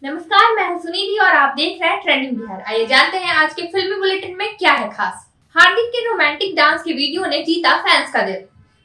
नमस्कार, मैं हूं सुनिधि और आप देख रहे हैं ट्रेंडिंग बिहार। आइए जानते हैं आज के फिल्मी बुलेटिन में क्या है खास। हार्दिक के रोमांटिक डांस के वीडियो ने जीता फैंस का दिल।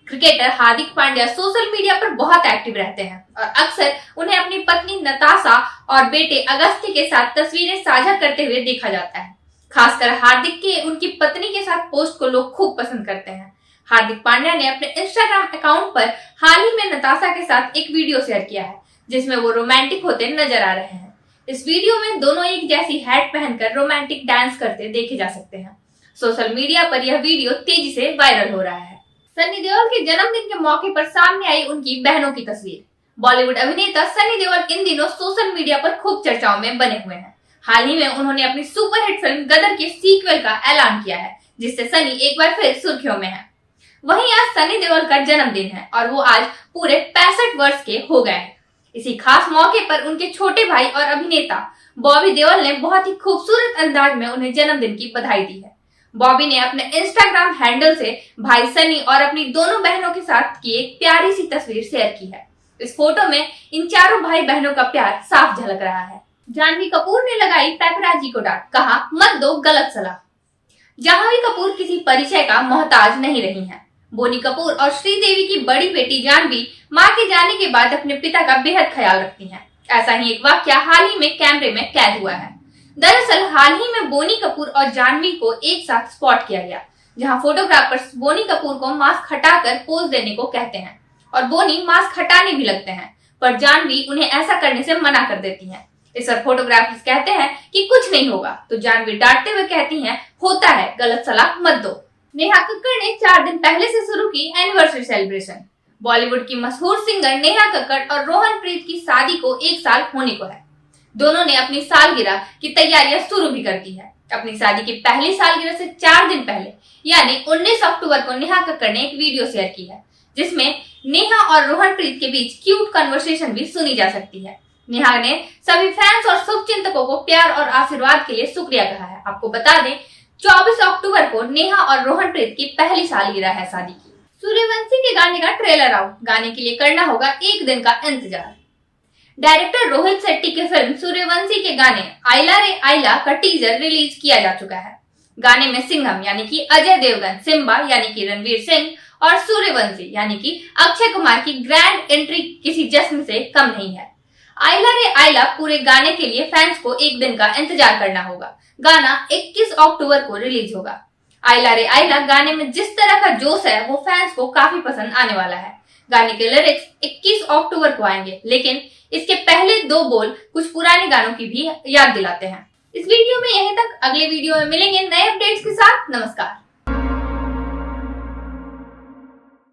Cricketer Hardik Pandya social media पर बहुत एक्टिव रहते हैं और अक्सर उन्हें अपनी पत्नी नताशा और बेटे अगस्त्य के साथ तस्वीरें साझा करते हुए देखा जाता है। खासकर हार्दिक के उनकी पत्नी के साथ पोस्ट को लोग खूब पसंद करते हैं। हार्दिक पांड्या ने अपने इंस्टाग्राम अकाउंट पर हाल ही में नताशा के साथ एक वीडियो शेयर किया है जिसमें वो रोमांटिक होते नजर आ रहे हैं। इस वीडियो में दोनों एक जैसी हैट पहनकर रोमांटिक डांस करते देखे जा सकते हैं। सोशल मीडिया पर यह वीडियो तेजी से वायरल हो रहा है। सनी देओल के जन्मदिन के मौके पर सामने आई उनकी बहनों की तस्वीर। बॉलीवुड अभिनेता सनी देओल इन दिनों सोशल मीडिया पर खूब चर्चाओं में बने हुए हैं। हाल ही में उन्होंने अपनी सुपरहिट फिल्म गदर के सीक्वल का ऐलान किया है जिससे सनी एक बार फिर सुर्खियों में है। वहीं आज सनी देओल का जन्मदिन है और वो आज पूरे 65 वर्ष के हो गए हैं। इसी खास मौके पर उनके छोटे भाई और अभिनेता बॉबी देओल ने बहुत ही खूबसूरत अंदाज में उन्हें जन्मदिन की बधाई दी है। बॉबी ने अपने इंस्टाग्राम हैंडल से भाई सनी और अपनी दोनों बहनों के साथ की एक प्यारी सी तस्वीर शेयर की है। इस फोटो में इन चारों भाई बहनों का प्यार साफ झलक रहा है। जानवी कपूर ने लगाई पैपराजी को डांट, कहा मत दो गलत सलाह। जानवी कपूर किसी परिचय का मोहताज नहीं रही हैं। बोनी कपूर और श्रीदेवी की बड़ी बेटी जानवी मां के जाने के बाद अपने पिता का बेहद ख्याल रखती हैं। ऐसा ही एक वाकया हाल ही में कैमरे में कैद हुआ है। दरअसल हाल ही में बोनी कपूर और जानवी को एक साथ स्पॉट किया गया, जहां फोटोग्राफर्स बोनी कपूर को मास्क हटाकर पोज देने को कहते हैं और बोनी मास्क हटाने भी लगते हैं, पर जानवी उन्हें ऐसा करने से मना कर देती है। इस पर फोटोग्राफर्स कहते हैं कि कुछ नहीं होगा, तो जानवी डांटते हुए कहती है होता है, गलत सलाह मत दो। नेहा कक्कड़ ने 4 दिन पहले से शुरू की एनिवर्सरी सेलिब्रेशन। बॉलीवुड की मशहूर सिंगर नेहा कक्कड़ और रोहन प्रीत की शादी को 1 साल होने को है। दोनों ने अपनी सालगिरह की तैयारियां शुरू भी कर दी है। अपनी शादी की पहली सालगिरह से 4 दिन पहले यानी 19 अक्टूबर को नेहा कक्कड़ ने एक वीडियो शेयर की है जिसमें नेहा और रोहन प्रीत के बीच क्यूट कन्वर्सेशन भी सुनी जा सकती है। नेहा ने सभी फैंस और शुभचिंतकों को प्यार और आशीर्वाद के लिए शुक्रिया कहा है। आपको बता दें 24 अक्टूबर को नेहा और रोहन प्रीत की पहली सालगिरह है शादी की। सूर्यवंशी के गाने का ट्रेलर आउट, गाने के लिए करना होगा 1 दिन का इंतजार। डायरेक्टर रोहित शेट्टी की फिल्म सूर्यवंशी के गाने आइला रे आइला का टीजर रिलीज किया जा चुका है। गाने में सिंघम यानी कि अजय देवगन, सिम्बा यानी कि रणवीर सिंह और सूर्यवंशी यानी कि अक्षय कुमार की ग्रैंड एंट्री किसी जश्न से कम नहीं है। आइला रे आइला पूरे गाने के लिए फैंस को 1 दिन का इंतजार करना होगा। गाना 21 अक्टूबर को रिलीज होगा। आइला रे आइला गाने में जिस तरह का जोश है वो फैंस को काफी पसंद आने वाला है। गाने के लिरिक्स 21 अक्टूबर को आएंगे, लेकिन इसके पहले 2 बोल कुछ पुराने गानों की भी याद दिलाते हैं। इस वीडियो में यहीं तक, अगले वीडियो में मिलेंगे नए अपडेट्स के साथ। नमस्कार।